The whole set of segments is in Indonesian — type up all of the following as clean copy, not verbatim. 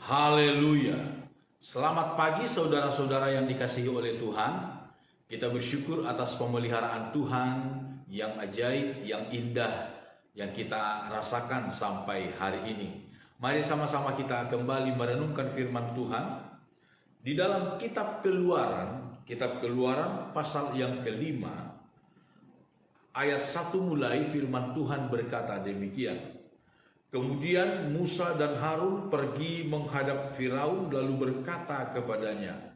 Haleluya. Selamat pagi saudara-saudara yang dikasihi oleh Tuhan. Kita bersyukur atas pemeliharaan Tuhan yang ajaib, yang indah, yang kita rasakan sampai hari ini. Mari sama-sama kita kembali merenungkan firman Tuhan di dalam kitab Keluaran pasal yang kelima, ayat 1 mulai firman Tuhan berkata demikian. Kemudian Musa dan Harun pergi menghadap Firaun lalu berkata kepadanya,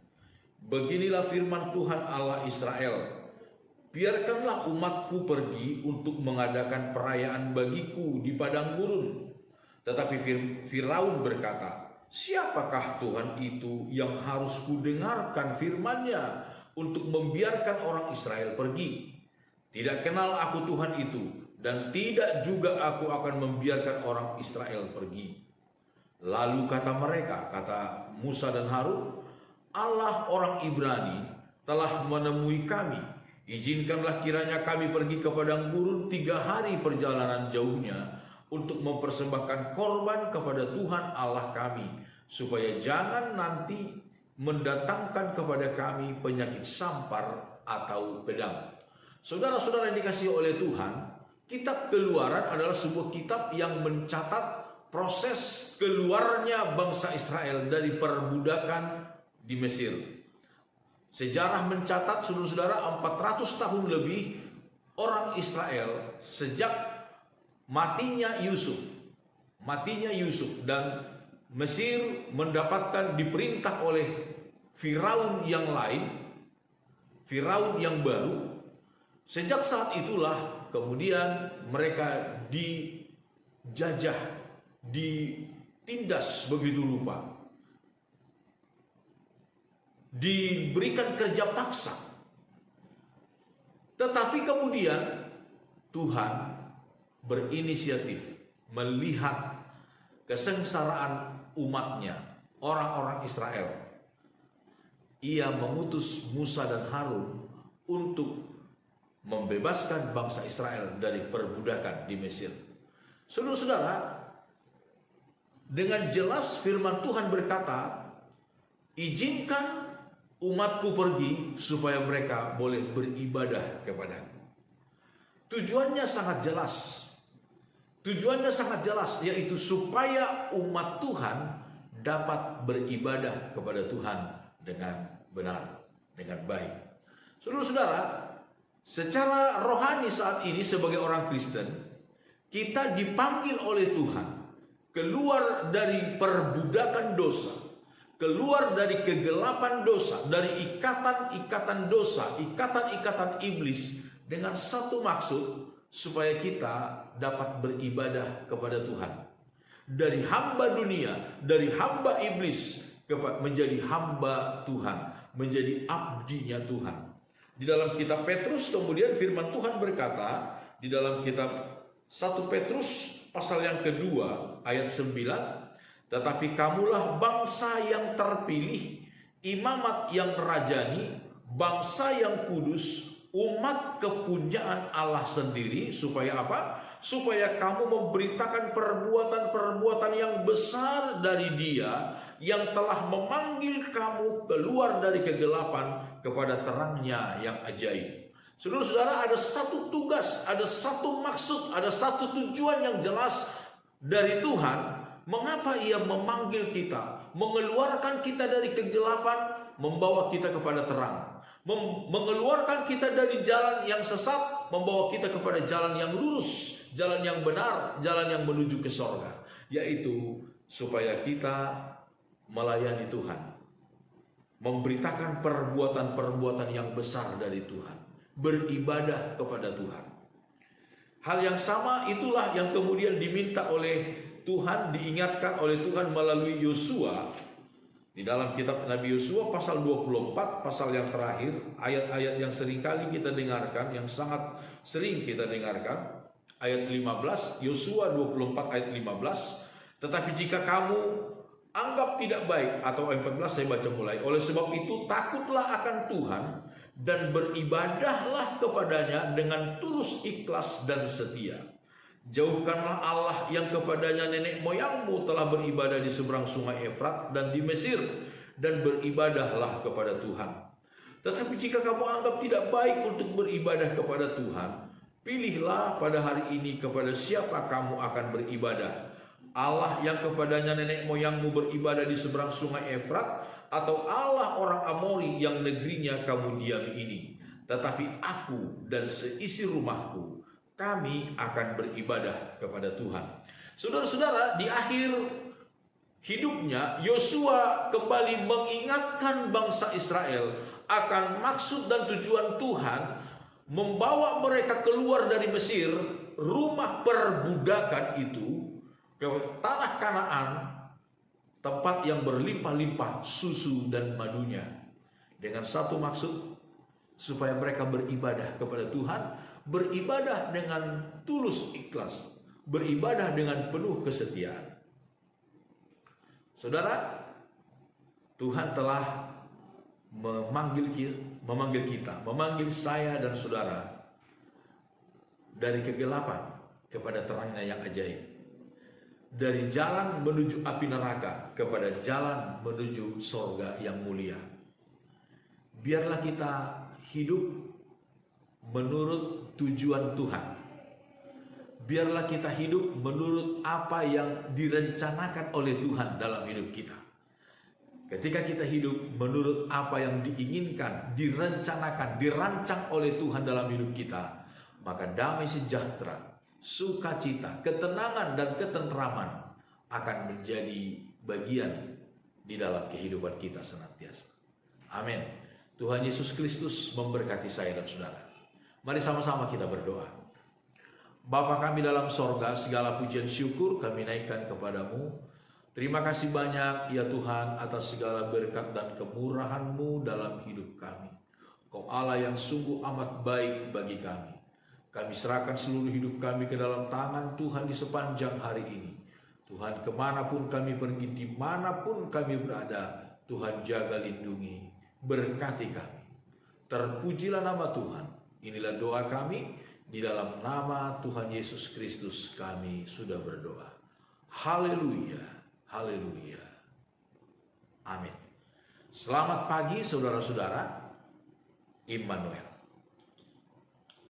"Beginilah firman Tuhan Allah Israel, biarkanlah umatku pergi untuk mengadakan perayaan bagiku di padang gurun." Tetapi Firaun berkata, "Siapakah Tuhan itu yang harus kudengarkan firman-Nya untuk membiarkan orang Israel pergi? Tidak kenal aku Tuhan itu, dan tidak juga aku akan membiarkan orang Israel pergi." Lalu kata Musa dan Harun, "Allah orang Ibrani telah menemui kami. Izinkanlah kiranya kami pergi ke padang gurun 3 hari perjalanan jauhnya untuk mempersembahkan korban kepada Tuhan Allah kami, supaya jangan nanti mendatangkan kepada kami penyakit sampar atau pedang." Saudara-saudara yang dikasihi oleh Tuhan, kitab Keluaran adalah sebuah kitab yang mencatat proses keluarnya bangsa Israel dari perbudakan di Mesir. Sejarah mencatat, saudara-saudara, 400 tahun lebih orang Israel sejak matinya Yusuf dan Mesir mendapatkan diperintah oleh Firaun yang lain, Firaun yang baru. Sejak saat itulah kemudian mereka dijajah, ditindas begitu rupa, diberikan kerja paksa. Tetapi kemudian Tuhan berinisiatif melihat kesengsaraan umatnya, orang-orang Israel. Ia mengutus Musa dan Harun untuk membebaskan bangsa Israel dari perbudakan di Mesir. Saudara-saudara, dengan jelas firman Tuhan berkata, "Izinkan umatku pergi supaya mereka boleh beribadah kepadaku." Tujuannya sangat jelas, yaitu supaya umat Tuhan dapat beribadah kepada Tuhan dengan benar, dengan baik. Saudara-saudara, secara rohani saat ini sebagai orang Kristen, kita dipanggil oleh Tuhan keluar dari perbudakan dosa, keluar dari kegelapan dosa, dari ikatan-ikatan dosa, ikatan-ikatan iblis, dengan satu maksud, supaya kita dapat beribadah kepada Tuhan. Dari hamba dunia, dari hamba iblis, menjadi hamba Tuhan, menjadi abdinya Tuhan. Di dalam kitab Petrus kemudian firman Tuhan berkata, di dalam kitab 1 Petrus pasal yang kedua ayat 9, "Tetapi kamulah bangsa yang terpilih, imamat yang rajani, bangsa yang kudus, umat kepunyaan Allah sendiri." Supaya apa? Supaya kamu memberitakan perbuatan-perbuatan yang besar dari Dia yang telah memanggil kamu keluar dari kegelapan kepada terangnya yang ajaib. Saudara-saudara, ada satu tugas, ada satu maksud, ada satu tujuan yang jelas dari Tuhan. Mengapa Ia memanggil kita, mengeluarkan kita dari kegelapan, membawa kita kepada terang, mengeluarkan kita dari jalan yang sesat, membawa kita kepada jalan yang lurus, jalan yang benar, jalan yang menuju ke sorga, yaitu supaya kita melayani Tuhan, memberitakan perbuatan-perbuatan yang besar dari Tuhan, beribadah kepada Tuhan. Hal yang sama itulah yang kemudian diminta oleh Tuhan, diingatkan oleh Tuhan melalui Yosua. Di dalam kitab Nabi Yosua pasal 24, pasal yang terakhir, ayat-ayat yang sering kali kita dengarkan, yang sangat sering kita dengarkan. Ayat 15, Yosua 24 ayat 15, "Tetapi jika kamu anggap tidak baik," atau ayat 14 saya baca mulai, "oleh sebab itu takutlah akan Tuhan dan beribadahlah kepadanya dengan tulus, ikhlas dan setia. Jauhkanlah Allah yang kepadanya nenek moyangmu telah beribadah di seberang sungai Efrat dan di Mesir, dan beribadahlah kepada Tuhan. Tetapi jika kamu anggap tidak baik untuk beribadah kepada Tuhan, pilihlah pada hari ini kepada siapa kamu akan beribadah. Allah yang kepadanya nenek moyangmu beribadah di seberang sungai Efrat, atau Allah orang Amori yang negerinya kamu diami ini. Tetapi aku dan seisi rumahku, kami akan beribadah kepada Tuhan. Saudara-saudara, di akhir hidupnya Yosua kembali mengingatkan bangsa Israel akan maksud dan tujuan Tuhan membawa mereka keluar dari Mesir, rumah perbudakan itu, ke tanah Kanaan, tempat yang berlimpah-limpah susu dan madunya, dengan satu maksud, supaya mereka beribadah kepada Tuhan, beribadah dengan tulus ikhlas, beribadah dengan penuh kesetiaan. Saudara, Tuhan telah memanggil kita, memanggil saya dan saudara dari kegelapan kepada terangnya yang ajaib, dari jalan menuju api neraka kepada jalan menuju sorga yang mulia. Biarlah kita hidup menurut tujuan Tuhan. Biarlah kita hidup menurut apa yang direncanakan oleh Tuhan dalam hidup kita. Ketika kita hidup menurut apa yang diinginkan, direncanakan, dirancang oleh Tuhan dalam hidup kita, maka damai sejahtera, sukacita, ketenangan dan ketentraman akan menjadi bagian di dalam kehidupan kita senantiasa. Amin. Tuhan Yesus Kristus memberkati saya dan saudara. Mari sama-sama kita berdoa. Bapa kami dalam sorga, segala pujian syukur kami naikkan kepadamu. Terima kasih banyak ya Tuhan atas segala berkat dan kemurahan-Mu dalam hidup kami. Kau Allah yang sungguh amat baik bagi kami. Kami serahkan seluruh hidup kami ke dalam tangan Tuhan di sepanjang hari ini. Tuhan, kemanapun kami pergi, dimanapun kami berada, Tuhan jaga lindungi, berkati kami. Terpujilah nama Tuhan. Inilah doa kami. Di dalam nama Tuhan Yesus Kristus kami sudah berdoa. Haleluya, haleluya. Amin. Selamat pagi saudara-saudara. Immanuel.